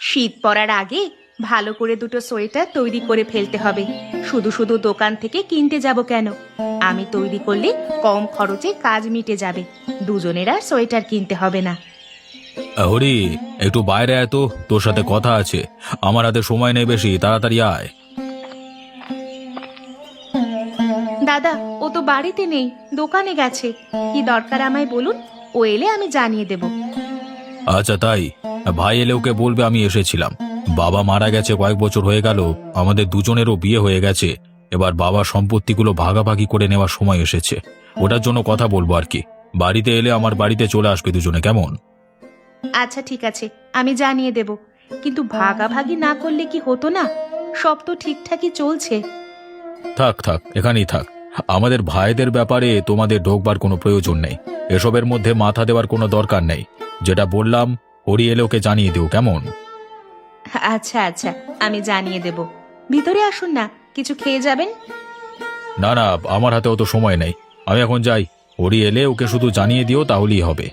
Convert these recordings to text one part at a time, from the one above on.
শীত পড়ার আগে ভালো করে দুটো সোয়েটার তৈরি করে ফেলতে হবে। শুধু শুধু দোকান থেকে কিনতে যাব কেন? আমি তৈরি করলে কম খরচে কাজ মিটে যাবে। দুজনের আর সোয়েটার কিনতে হবে না। হরি, একটু বাইরে আয় তো, তোর সাথে কথা আছে। আমার হাতে সময় নেই বেশি, তাড়াতাড়ি আয়। দাদা, ও তো বাড়িতে নেই, দোকানে গেছে। কি দরকার আমায় বলুন, ও এলে আমি জানিয়ে দেব। আচ্ছা তাই? ভাই এলে ওকে বলবে আমি এসেছিলাম। বাবা মারা গেছে কয়েক বছর হয়ে গেল, আমাদের দুজনেরও বিয়ে হয়ে গেছে। এবার বাবার সম্পত্তিগুলো ভাগাভাগি করে নেওয়ার সময় এসেছে। ওটার জন্য কথা বলবো আর কি। বাড়িতে এলে আমার বাড়িতে চলে আসবে দুজনে, কেমন? আচ্ছা ঠিক আছে, আমি জানিয়ে দেব। কিন্তু ভাগাভাগি না করলে কি হতো না? সব তো ঠিকঠাকই চলছে। থাক থাক, এখানেই থাক। আমাদের ভাইদের ব্যাপারে তোমাদের ঢোকবার কোনো প্রয়োজন নেই। এসবের মধ্যে মাথা দেওয়ার কোনো দরকার নেই। যেটা বললাম, হরি এলে ওকে জানিয়ে দিও, কেমন? আচ্ছা আচ্ছা, আমি জানিয়ে দেব। ভিতরে আসুন না, কিছু খেয়ে যাবেন। না না, আমার হাতে অত সময় নেই। আমি এখন যাই। হরি এলে ওকে শুধু জানিয়ে দিও, তাহলেই হবে।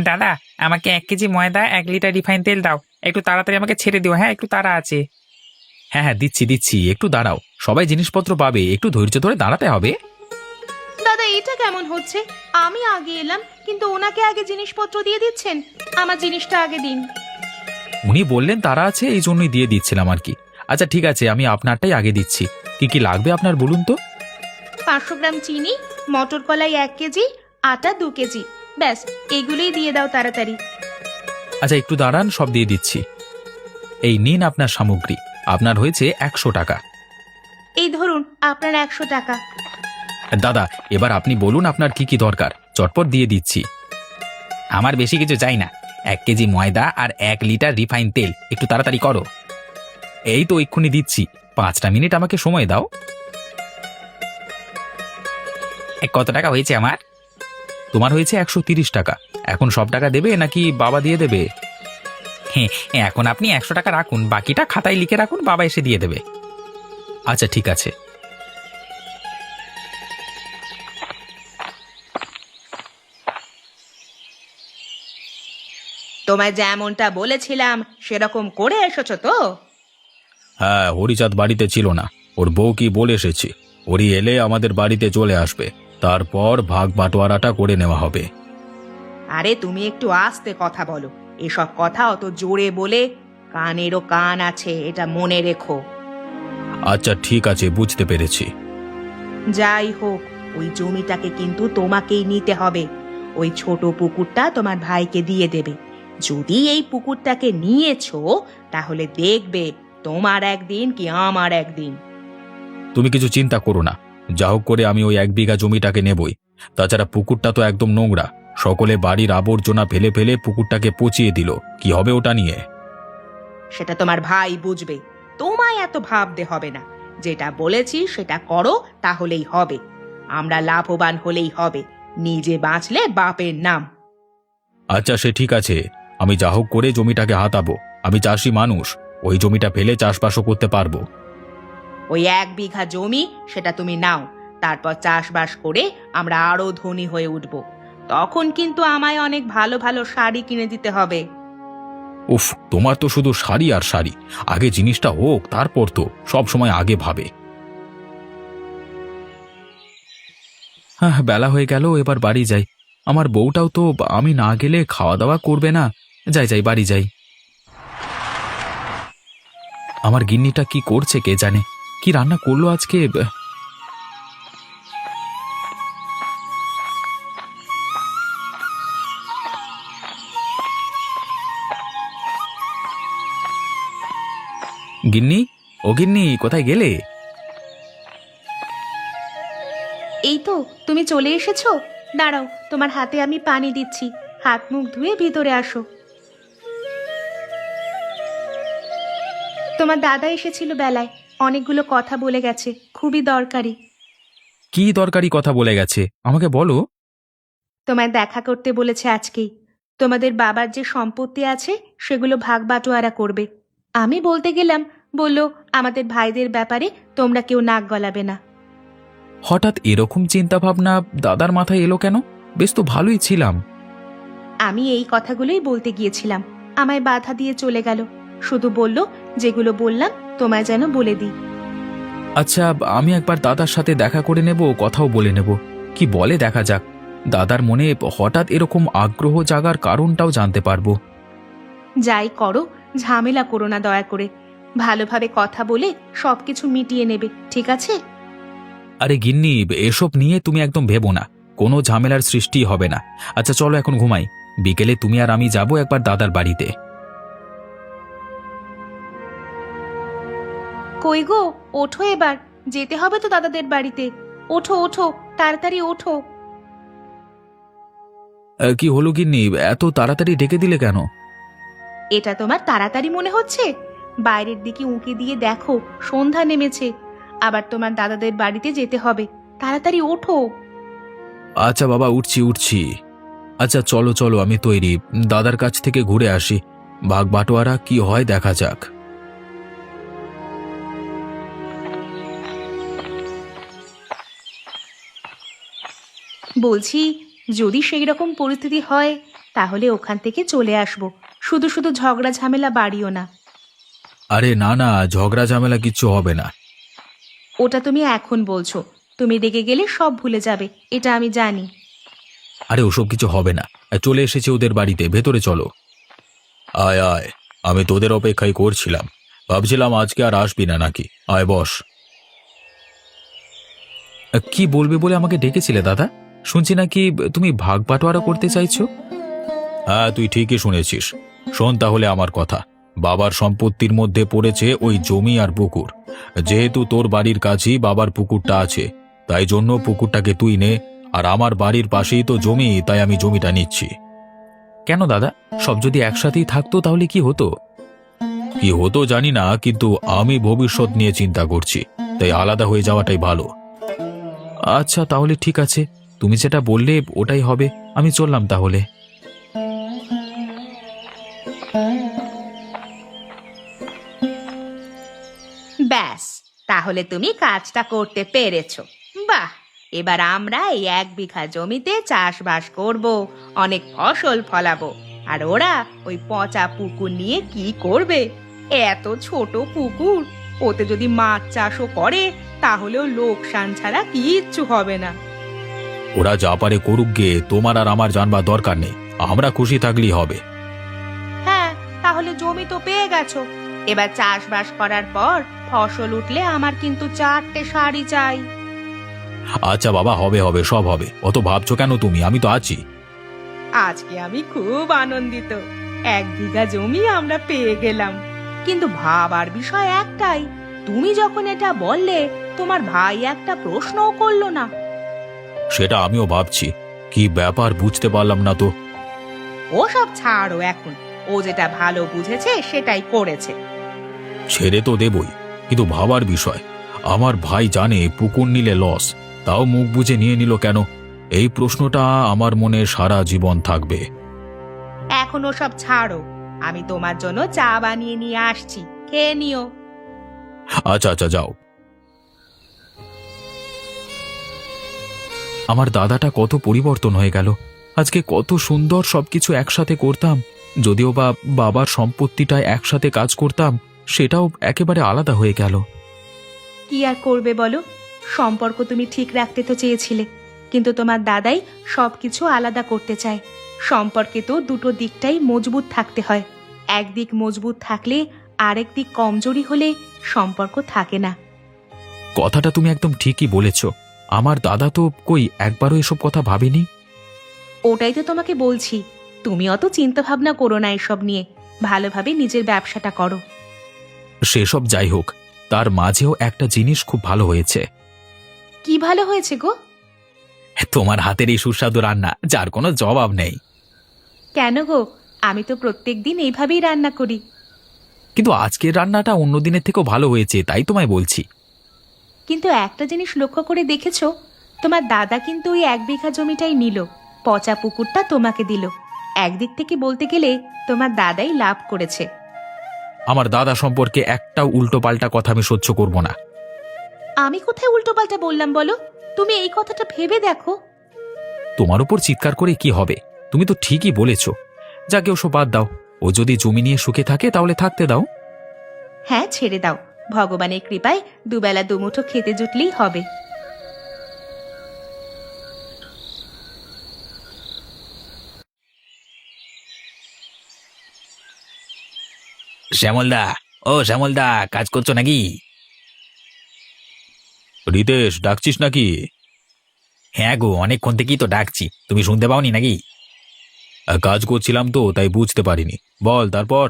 দাদা, আমাকে 1 কেজি ময়দা, 1 লিটার রিফাইন তেল দাও। একটু তাড়াতাড়ি আমাকে ছেড়ে দিও, হ্যাঁ, একটু তাড়া আছে। হ্যাঁ হ্যাঁ, দিচ্ছি দিচ্ছি, একটু দাঁড়াও। সবাই জিনিসপত্র পাবে, একটু ধৈর্য ধরে দাঁড়াতে হবে। দাদা, এটা কেমন হচ্ছে? আমি আগে এলাম, কিন্তু ওনাকে আগে জিনিসপত্র দিয়ে দিচ্ছেন। আমার জিনিসটা আগে দিন। উনি বললেন তারা আছে, এই জন্যই দিয়ে দিচ্ছিলাম আর কি। আচ্ছা ঠিক আছে, আমি আপনারটাই আগে দিচ্ছি। কি কি লাগবে আপনার বলুন তো? 500 গ্রাম চিনি, মটর কলাই 1 কেজি, আটা 2 কেজি। ব্যাস, এগুলোই দিয়ে দাও তাড়াতাড়ি। আচ্ছা একটু দাঁড়ান, সব দিয়ে দিচ্ছি। এই নিন আপনার সামগ্রী। আপনার হয়েছে 100 টাকা। এই ধরুন আপনার 100 টাকা। দাদা, এবার আপনি বলুন আপনার কি কি দরকার, চটপট দিয়ে দিচ্ছি। আমার বেশি কিছু চাই না। 1 কেজি ময়দা আর 1 লিটার রিফাইন তেল, একটু তাড়াতাড়ি করো। এই তো এক্ষুনি দিচ্ছি, 5টা মিনিট আমাকে সময় দাও। কত টাকা হয়েছে আমার? তোমার হয়েছে 130 টাকা। এখন সব টাকা দেবে নাকি বাবা দিয়ে দেবে? হ্যাঁ, এখন আপনি 100 টাকা রাখুন, বাকিটা খাতায় লিখে রাখুন, বাবা এসে দিয়ে দেবে। আচ্ছা ঠিক আছে। তোমায় যেমনটা বলেছিলাম সেরকম করে এসেছো তো? হ্যাঁ, হরিচাঁদ বাড়িতে ছিল না। ওর বউ কি বলে এসেছি, হরি এলে আমাদের বাড়িতে চলে আসবে। তারপর ভাগ বাটোয়ারাটা করে নেওয়া হবে। আরে তুমি একটু আস্তে কথা বলো। এসব কথা অত জোরে বলে, কানেরও কান আছে, এটা মনে রেখো। আচ্ছা ঠিক আছে, বুঝতে পেরেছি। যাই হোক, ওই জমিটাকে কিন্তু তোমাকেই নিতে হবে। ওই ছোট পুকুরটা তোমার ভাইকে দিয়ে দেবে। যদি এই পুকুরটাকে নিয়েছো, তাহলে দেখবে তোমার একদিন কি আমার একদিন। তুমি কিছু চিন্তা করো না। যা হোক করে আমি ওই 1 বিঘা জমিটাকে নেবই। তাছাড়া পুকুরটা তো একদম নোংরা। সকলে বাড়ির আবর্জনা ফেলে ফেলে পুকুরটাকে পচিয়ে দিল। কি হবে ওটা নিয়ে? সেটা তোমার ভাই বুঝবে। তোমায় এত ভাবতে হবে না। যেটা বলেছি সেটা করো, তাহলেই হবে। আমরা লাভবান হলেই হবে। নিজে বাঁচলে বাপের নাম। আচ্ছা সে ঠিক আছে, আমি যা হোক করে জমিটাকে হাতাবো। আমি চাষি মানুষ, ওই জমিটা ফেলে চাষবাসও করতে পারবো। ওই 1 বিঘা জমি, সেটা তুমি নাও। তারপর চাষবাস করে আমরা আরো ধনী হয়ে উঠব। তখন কিন্তু আমায় অনেক ভালো ভালো শাড়ি কিনে দিতে হবে। উফ, তোমার তো শুধু শাড়ি আর শাড়ি। আগে জিনিসটা হোক, তারপর তো সব সময় আগে ভাবে। হ্যাঁ, বেলা হয়ে গেল, এবার বাড়ি যাই। আমার বউটাও তো আমি না গেলে খাওয়া দাওয়া করবে না। যাই যাই, বাড়ি যাই। আমার গিন্নিটা কি করছে কে জানে, কি রান্না করলো আজকে। গিন্নি, ও গিন্নি, কোথায় গেলে? এই তো, তুমি চলে এসেছো। দাঁড়াও, তোমার হাতে আমি পানি দিচ্ছি। হাত মুখ ধুয়ে ভিতরে আসো। তোমার দাদা এসেছিল বেলায়, অনেকগুলো কথা বলে গেছে, খুবই দরকারি। কি দরকারি কথা বলে গেছে, আমাকে বলো। তোমায় দেখা করতে বলেছে আজকেই। তোমাদের বাবার যে সম্পত্তি আছে সেগুলো ভাগ বাটোয়ারা করবে। আমি বলতে গেলাম, বলল আমাদের ভাইদের ব্যাপারে তোমরা কেউ নাক গলাবে না। হঠাৎ এরকম চিন্তা ভাবনা দাদার মাথায় এলো কেন? বেশ তো ভালোই ছিলাম। আমি এই কথাগুলোই বলতে গিয়েছিলাম, আমায় বাধা দিয়ে চলে গেল। শুধু বলল যেগুলো বললাম তোমায় যেন বলে দিই। আচ্ছা, আমি একবার দাদার সাথে দেখা করে নেব, কথাও বলে নেব। কি বলে দেখা যাক। দাদার মনে হঠাৎ এরকম আগ্রহ জাগার কারণটাও জানতে পারবো। যাই করো, ঝামেলা করো না দয়া করে। ভালোভাবে কথা বলে সবকিছু মিটিয়ে নেবে, ঠিক আছে? আরে গিন্নি, এসব নিয়ে তুমি একদম ভেবো না, কোনো ঝামেলার সৃষ্টি হবে না। আচ্ছা চলো এখন ঘুমাই, বিকেলে তুমি আর আমি যাব একবার দাদার বাড়িতে। কই গো, ওঠো এবার, যেতে হবে তো দাদাদের বাড়িতে। ওঠো ওঠো, তাড়াতাড়ি ওঠো। কি হলো গিন্নি, এত তাড়াতাড়ি ডেকে দিলে কেন? এটা তোমার তাড়াতাড়ি মনে হচ্ছে? বাইরের দিকে উঁকি দিয়ে দেখো, সন্ধ্যা নেমেছে। আবার তোমার দাদাদের বাড়িতে যেতে হবে, তাড়াতাড়ি ওঠো। আচ্ছা বাবা, উঠছি উঠছি। আচ্ছা চলো চলো, আমি তৈরি। দাদার কাছ থেকে ঘুরে আসি, ভাগ বাটোয়ারা কি হয় দেখা যাক। বলছি, যদি সেই রকম পরিস্থিতি হয় তাহলে ওখান থেকে চলে আসবো। শুধু শুধু ঝগড়া ঝামেলা বাড়িও না। আরে না না, ঝগড়া ঝামেলা কিচ্ছু হবে না। ওটা তুমি এখন বলছো, তুমি রেগে গেলে সব ভুলে যাবে, এটা আমি জানি। আরে ওসব কিছু হবে না, চলে এসেছে ওদের বাড়িতে, ভেতরে চলো। আয় আয়, আমি তোদের অপেক্ষাই করছিলাম, ভাবছিলাম আজকে আর আসবি না নাকি। আয় বস। কি বলবে বলে আমাকে ডেকেছিলে দাদা? শুনছি নাকি তুমি ভাগ বাটোয়ারা করতে চাইছো? হ্যাঁ, তুই ঠিকই শুনেছিস। শোন তাহলে আমার কথা। বাবার সম্পত্তির মধ্যে পড়েছে ওই জমি আর পুকুর। যেহেতু তোর বাড়ির কাছেই বাবার পুকুরটা আছে, তাই জন্য পুকুরটাকে তুই নে। আর আমার বাড়ির পাশেই তো জমি, তাই আমি জমিটা নিচ্ছি। কেন দাদা, সব যদি একসাথেই থাকতো তাহলে কি হতো? কি হতো জানি না, কিন্তু আমি ভবিষ্যৎ নিয়ে চিন্তা করছি, তাই আলাদা হয়ে যাওয়াটাই ভালো। আচ্ছা তাহলে ঠিক আছে, তুমি যেটা বললে ওটাই হবে। আমি চললাম তাহলে। ব্যাস, তাহলে তুমি কাজটা করতে পেরেছো। বাহ, এবার আমরা এই 1 বিঘা জমিতে চাষবাস করব, অনেক ফসল ফলাবো। আর ওরা ওই পচা পুকুর নিয়ে কি করবে? এত ছোট পুকুর, ওতে যদি মাছ চাষও করে তাহলেও লোকসান ছাড়া কিচ্ছু হবে না। ওরা যা পারে করুক গে, তোমার আর আমার জানবার দরকার নেই, আমরা খুশি থাকলেই হবে। হ্যাঁ, তাহলে জমি তো পেয়ে গেছো। এবার চাষবাস করার পর ফসল উঠলে আমার কিন্তু 4টে শাড়ি চাই। আচ্ছা বাবা, হবে হবে, সব হবে, অত ভাবছো কেন তুমি? আমি তো আছি। আজকে আমি খুব আনন্দিত, 1 বিঘা জমি আমরা পেয়ে গেলাম। কিন্তু ভাবার বিষয় একটাই, তুমি যখন এটা বললে তোমার ভাই একটা প্রশ্নও করলো না। সেটা আমিও ভাবছি, কি ব্যাপার বুঝতে পারলাম না তো। ও সব ছাড়ো এখন, ও যেটা ভালো বুঝেছে সেটাই করেছে। ছেড়ে তো দেবই, কিন্তু ভাবার বিষয়, আমার ভাই জানে পুকুর নিলে লস, তাও মুখ বুজে নিয়ে নিল কেন? এই প্রশ্নটা আমার মনে সারা জীবন থাকবে। এখন ও সব ছাড়ো, আমি তোমার জন্য চা বানিয়ে নিয়ে আসছি, খেয়ে নিও। আচ্ছা আচ্ছা, যাও। আমার দাদাটা কত পরিবর্তন হয়ে গেল। আজকে কত সুন্দর সবকিছু একসাথে করতাম, যদিও বা বাবার সম্পত্তিটায় একসাথে কাজ করতাম, সেটাও একেবারে আলাদা হয়ে গেল। কি আর করবে বলো, সম্পর্ক তুমি ঠিক রাখতে তো চেয়েছিলে, কিন্তু তোমার দাদাই সবকিছু আলাদা করতে চায়। সম্পর্কে তো দুটো দিকটাই মজবুত থাকতে হয়, একদিক মজবুত থাকলে আরেক দিক কমজোরি হলে সম্পর্ক থাকে না। কথাটা তুমি একদম ঠিকই বলেছ। আমার দাদা তো কই একবারও এসব কথা ভাবেনি। ওটাই তো তোমাকে বলছি, তুমি অত চিন্তা ভাবনা করো না এসব নিয়ে, ভালোভাবে নিজের ব্যবসাটা করো। সেসব যাই হোক, তার মাঝেও একটা জিনিস খুব ভালো হয়েছে। কি ভালো হয়েছে গো? তোমার হাতের এই সুস্বাদু রান্না, যার কোনো জবাব নেই। কেন গো, আমি তো প্রত্যেকদিন এইভাবেই রান্না করি। কিন্তু আজকের রান্নাটা অন্য দিনের থেকেও ভালো হয়েছে, তাই তোমায় বলছি। কিন্তু একটা জিনিস লক্ষ্য করে দেখেছো, তোমার দাদা কিন্তু ওই 1 বিঘা জমিটাই নিল, পচা পুকুরটা তোমাকে দিল। একদিক থেকে বলতে গেলে তোমার দাদাই লাভ করেছে। আমার দাদা সম্পর্কে একটাও উল্টো পাল্টা কথা আমি সহ্য করব না। আমি কোথায় উল্টোপাল্টা বললাম বলো? তুমি এই কথাটা ভেবে দেখো। তোমার উপর চিৎকার করে কি হবে? তুমি তো ঠিকই বলেছ। যাকে ওসব বাদ দাও। ও যদি জমি নিয়ে সুখে থাকে তাহলে থাকতে দাও। হ্যাঁ, ছেড়ে দাও। ভগবানের কৃপায় দুবেলা দুমুঠো খেতে জুটলেই হবে। শ্যামলদা, ও শ্যামলদা, কাজ করছো নাকি? রিতেশ, ডাকছিস নাকি? হ্যাঁ গো, অনেকক্ষণ থেকেই তো ডাকছি, তুমি শুনতে পাওনি নাকি? কাজ করছিলাম তো, তাই বুঝতে পারিনি। বল তারপর।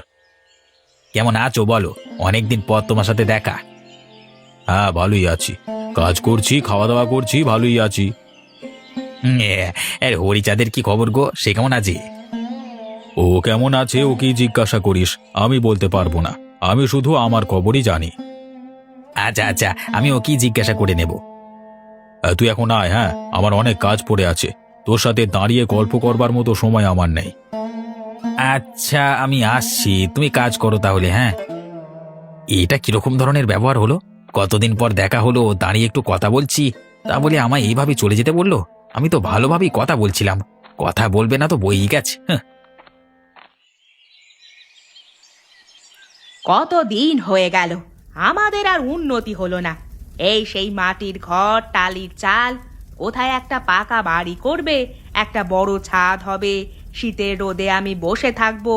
কেমন আছো বলো? অনেকদিন পর তোমার সাথে দেখা। হ্যাঁ, ভালোই আছি। কাজ করছি, খাওয়া দাওয়া করছি, ভালোই আছি। হরিচাঁদের কি খবর গো? সে কেমন আছে? ও কেমন আছে ও কি জিজ্ঞাসা করিস? আমি বলতে পারবো না। আমি শুধু আমার খবরই জানি। আচ্ছা আচ্ছা, আমি ও কি জিজ্ঞাসা করে নেব। তুই এখন আয়। হ্যাঁ, আমার অনেক কাজ পড়ে আছে। তোর সাথে দাঁড়িয়ে গল্প করবার মতো সময় আমার নেই। আচ্ছা, আমি আসছি, তুমি কাজ করো তাহলে। হ্যাঁ। এটা কিরকম ধরনের ব্যবহার হলো? কতদিন পর দেখা হলো, দাঁড়িয়ে একটু কথা বলছি, তা বলে আমায় এইভাবে চলে যেতে বললো? আমি তো ভালোভাবেই কথা বলছিলাম। কথা বলবে না তো বই গেছে। কতদিন হয়ে গেল, আমাদের আর উন্নতি হলো না। এই সেই মাটির ঘর, টালির চাল, কোথায় একটা পাকা বাড়ি করবে, একটা বড় ছাদ হবে, শীতের রোদে আমি বসে থাকবো,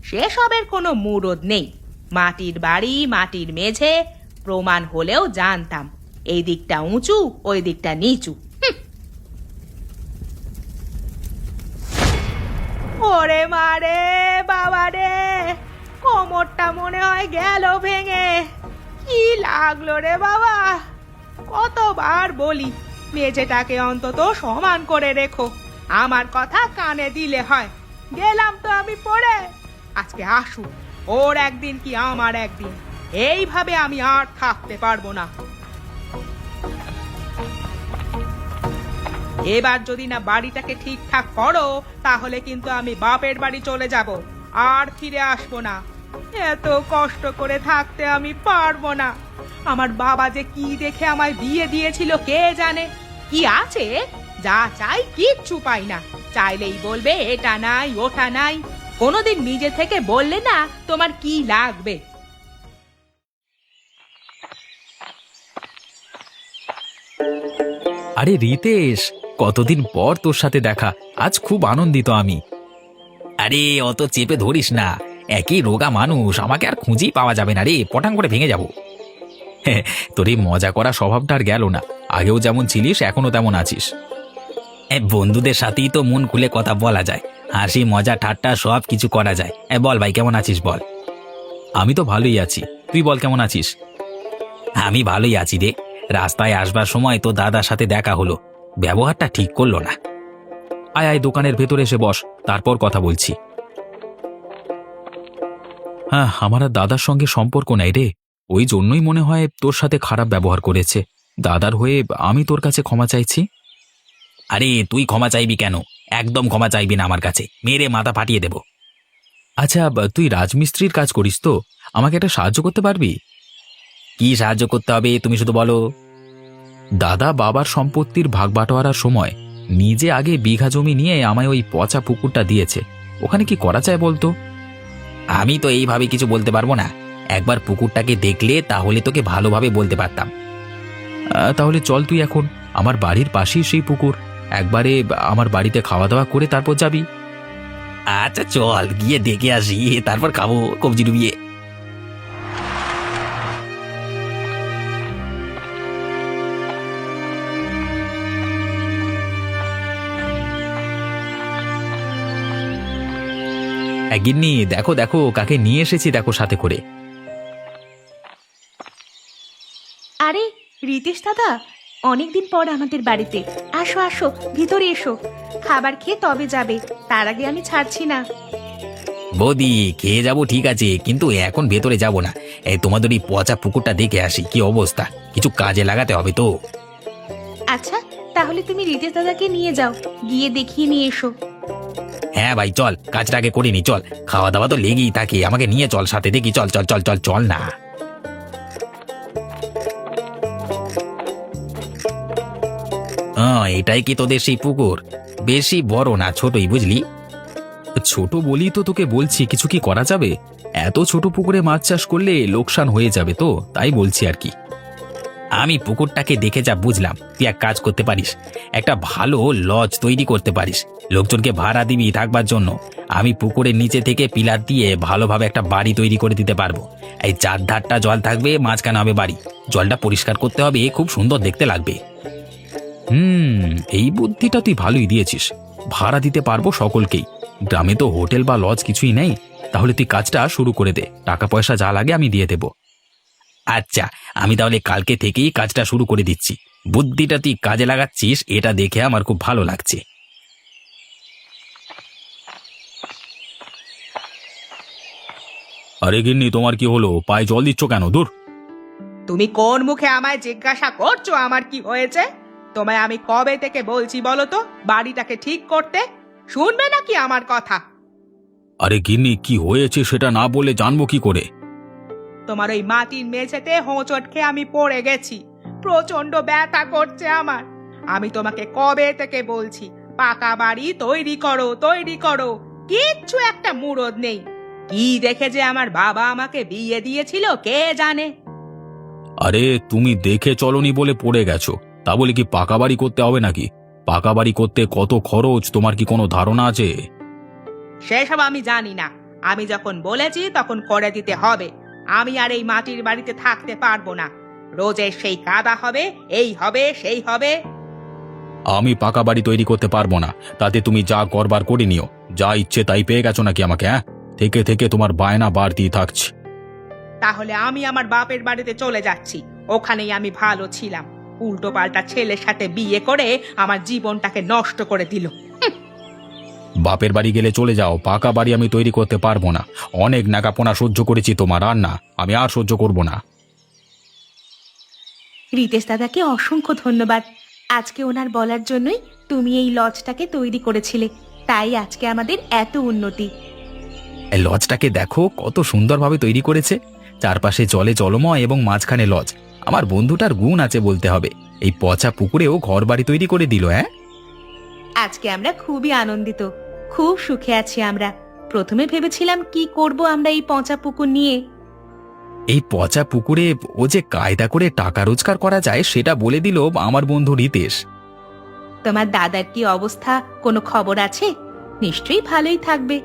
সেসবের কোনো মুরদ নেই। মাটির বাড়ি, মাটির মেঝে, প্রমাণ হলেও জানতাম এই দিকটা উঁচু, ওই দিকটা নিচু। ওরে মারে বাবা রে, কোমরটা মনে হয় গেল ভেঙে। কি লাগলো রে বাবা! কতবার বলি মেঝেটাকে অন্তত সমান করে রেখো, আমার কথা কানে দিলে হয়। গেলাম তো আমি পড়ে। আজকে আসুক, ওর একদিন কি আমার একদিন। এইভাবে আমি আর থাকতে পারবো না। এবার যদি না বাড়িটাকে ঠিকঠাক করো, তাহলে কিন্তু আমি বাপের বাড়ি চলে যাব, আর ফিরে আসবো না। এত কষ্ট করে থাকতে আমি পারবো না। আমার বাবা যে কি দেখে আমায় বিয়ে দিয়েছিল কে জানে। কি আছে? যা চাই কিচ্ছু পাই না। চাইলেই বলবে এটা নাই, ওটা নাই। কোনোদিন নিজে থেকে বললে না তোমার কি লাগবে। আরে রিতেশ, কতদিন পর তোর সাথে দেখা। আজ খুব আনন্দিত আমি। আরে অত চেপে ধরিস না, একই রোগা মানুষ, আমাকে আর খুঁজেই পাওয়া যাবে না রে, পটাং করে ভেঙে যাব। তোর এই মজা করা স্বভাবটা আর গেল না। আগেও যেমন ছিলিস, এখনো তেমন আছিস। বন্ধুদের সাথেই তো মন খুলে কথা বলা যায়, হাসি মজা ঠাট্টা সব কিছু করা যায়। বল ভাই, কেমন আছিস বল। আমি তো ভালোই আছি, তুই বল কেমন আছিস। আমি ভালোই আছি রে। রাস্তায় আসবার সময় তো দাদার সাথে দেখা হলো, ব্যবহারটা ঠিক করলো না। আয় আয়, দোকানের ভেতরে এসে বস, তারপর কথা বলছি। হ্যাঁ, আমার আর দাদার সঙ্গে সম্পর্ক নাই রে। ওই জন্যই মনে হয় তোর সাথে খারাপ ব্যবহার করেছে। দাদার হয়ে আমি তোর কাছে ক্ষমা চাইছি। আরে তুই ক্ষমা চাইবি কেন? একদম ক্ষমা চাইবি না আমার কাছে, মেরে মাথা ফাটিয়ে দেব। আচ্ছা, তুই রাজমিস্ত্রির কাজ করিস তো, আমাকে একটা সাহায্য করতে পারবি? কি সাহায্য করতে হবে তুমি শুধু বলো। দাদা বাবার সম্পত্তির ভাগ বাটোয়ারার সময় নিজে আগে বিঘা জমি নিয়ে আমায় ওই পচা পুকুরটা দিয়েছে। ওখানে কি করা যায় বলতো? আমি তো এইভাবে কিছু বলতে পারবো না। একবার পুকুরটাকে দেখলে তাহলে তোকে ভালোভাবে বলতে পারতাম। তাহলে চল, তুই এখন আমার বাড়ির পাশেই সেই পুকুর, একবারে আমার বাড়িতে খাওয়া দাওয়া করে তারপর যাবি। আচ্ছা চল, গিয়ে দেখে আসি, তারপর খাবো কবজি ডুবিয়ে। গিন্নি, দেখো দেখো কাকে নিয়ে এসেছি, দেখো সাথে করে। আরে রিতেশ দাদা, অনেকদিন পর আমাদের বাড়িতে। আসো আসো, ভিতরে এসো। খাবার খেয়ে তবে যাবে, তার আগে আমি ছাড়ছি না। বৌদি, খেয়ে যাবো ঠিক আছে, কিন্তু এখন ভেতরে যাব না। এই তোমাদের এই পচা পুকুরটা দেখে আসি কি অবস্থা, কিছু কাজে লাগাতে হবে তো। আচ্ছা, তাহলে তুমি রিতেশ দাদাকে নিয়ে যাও, গিয়ে দেখিয়ে নিয়ে এসো। হ্যাঁ ভাই চল, কাজটা আগে করে নি চল। খাওয়া দাওয়া তো লেগেই থাকে, আমাকে নিয়ে চল সাথে, দেখি চল চল চল চল চল না। হ্যাঁ, এটাই কি তোদের সেই পুকুর? বেশি বড় না, ছোটই বুঝলি। ছোট বলি তো তোকে বলছি, কিছু কি করা যাবে? এত ছোট পুকুরে মাছ চাষ করলে লোকসান হয়ে যাবে, তো তাই বলছি আর কি। আমি পুকুরটাকে দেখে যা বুঝলাম, তুই এক কাজ করতে পারিস, একটা ভালো লজ তৈরি করতে পারিস, লোকজনকে ভাড়া দিবি থাকবার জন্য। আমি পুকুরের নিচে থেকে পিলার দিয়ে ভালোভাবে একটা বাড়ি তৈরি করে দিতে পারবো। এই চারধারটা জল থাকবে, মাঝখানে হবে বাড়ি। জলটা পরিষ্কার করতে হবে, খুব সুন্দর দেখতে লাগবে। এই বুদ্ধিটা তুই ভালোই দিয়েছিস। ভাড়া দিতে পারবো সকলকেই। গ্রামে তো হোটেল বা লজ কিছুই নেই। তাহলে তুই কাজটা শুরু করে দে, টাকা পয়সা যা লাগে আমি দিয়ে দেব। আচ্ছা, আমি তাহলে কালকে থেকেই কাজটা শুরু করে দিচ্ছি। বুদ্ধিটা তুই কাজে লাগাচ্ছিস, এটা দেখে আমার খুব ভালো লাগছে। আরে গিন্নি, তোমার কি হলো? পায়ে জল দিচ্ছ কেন? দূর। তুমি কোন মুখে আমায় জিজ্ঞাসা করছো আমার কি হয়েছে? তোমায় আমি কবে থেকে বলছি বলো তো বাড়িটাকে ঠিক করতে? শুনবে নাকি আমার কথা? আরে গিন্নি, কি হয়েছে সেটা না বলে জানবো কি করে? তোমার ওই মাটির মেঝেতে হোঁচট খেয়ে আমি পড়ে গেছি। প্রচন্ড ব্যথা করছে আমার। আমি তোমাকে কবে থেকে বলছি পাকা বাড়ি তৈরি করো তৈরি করো, কিচ্ছু একটা মুরদ নেই। কি দেখে যে আমার বাবা আমাকে বিয়ে দিয়েছিল কে জানে। আরে তুমি দেখে চলনি বলে পড়ে গেছো, তা বলে কি পাকা বাড়ি করতে হবে নাকি? পাকা বাড়ি করতে কত খরচ তোমার কি কোনো ধারণা আছে? সেসব আমি জানি না। আমি যখন বলেছি তখন করে দিতে হবে। আমি আর এই মাটির বাড়িতে থাকতে পারবো না। রোজের সেই কাদা হবে, এই হবে সেই হবে। আমি পাকা বাড়ি তৈরি করতে পারবো না। তাতে তুমি যা করবার করে নিও। যা ইচ্ছে তাই পেয়ে গেছো নাকি আমাকে? হ্যাঁ, থেকে থেকে তোমার বায়না বাড়তেই থাকছে। তাহলে আমি আমার বাপের বাড়িতে চলে যাচ্ছি। ওখানেই আমি ভালো ছিলাম। উল্টো পাল্টা ছেলের সাথে বিয়ে করে আমার জীবনটাকে নষ্ট করে দিল। বাপের বাড়ি গেলে চলে যাও, পাকা বাড়ি আমি তৈরি করতে পারবো না। অনেক নাকাপোনা সহ্য করেছি তোমার, আর না, আমি আর সহ্য করব না। রিতেশ দাদাকে অসংখ্য ধন্যবাদ। আজকে ওনার বলার জন্যই তুমি এই লজটাকে তৈরি করেছিলে, তাই আজকে আমাদের এত উন্নতি। এই লজটাকে দেখো কত সুন্দরভাবে তৈরি করেছে। চারপাশে জলে জলময় এবং মাঝখানে লজ। আমার বন্ধুটার গুণ আছে বলতে হবে। এই পচা পুকুরেও ঘর বাড়ি তৈরি করে দিল। হ্যাঁ, আজকে আমরা খুবই আনন্দিত, খুব সুখে আছি আমরা। প্রথমে ভেবেছিলাম কি করব আমরা এই পচা পুকুর নিয়ে। এই পচা পুকুরে ও যে কায়দা করে টাকা রোজগার করা যায় সেটা বলে দিল আমার বন্ধু রিতেশ। তোমার দাদার কি অবস্থা, কোনো খবর আছে? নিশ্চয়ই ভালোই থাকবে।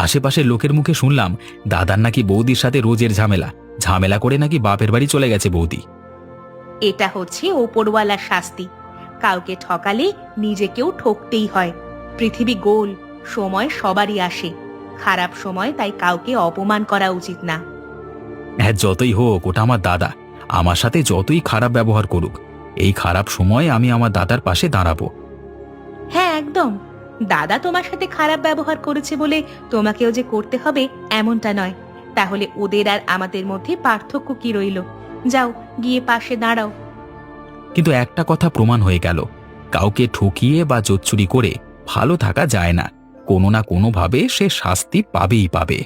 আশেপাশের লোকের মুখে শুনলাম দাদার নাকি বৌদির সাথে রোজের ঝামেলা ঝামেলা করে নাকি বাপের বাড়ি চলে গেছে বৌদি। এটা হচ্ছে ওপরওয়ালার শাস্তি। কাউকে ঠকালে নিজেকেও ঠকতেই হয়। পৃথিবী গোল, সময় সবারই আসে। খারাপ সময় তাই কাউকে অপমান করা উচিত না। হ্যাঁ, যতই হোক ওটা আমার দাদা। আমার সাথে যতই খারাপ ব্যবহার করুক, এই খারাপ সময় আমি আমার দাদার পাশে দাঁড়াবো। হ্যাঁ একদম। দাদা তোমার সাথে খারাপ ব্যবহার করেছে বলে তোমাকেও যে করতে হবে এমনটা নয়। তাহলে ওদের আর আমাদের মধ্যে পার্থক্য কি রইল? যাও গিয়ে পাশে দাঁড়াও। কিন্তু একটা কথা প্রমাণ হয়ে গেল, কাউকে ঠকিয়ে বা জোচ্চুরি করে ভালো থাকা যায় না। কোনো না কোনোভাবে সে শাস্তি পাবেই পাবে।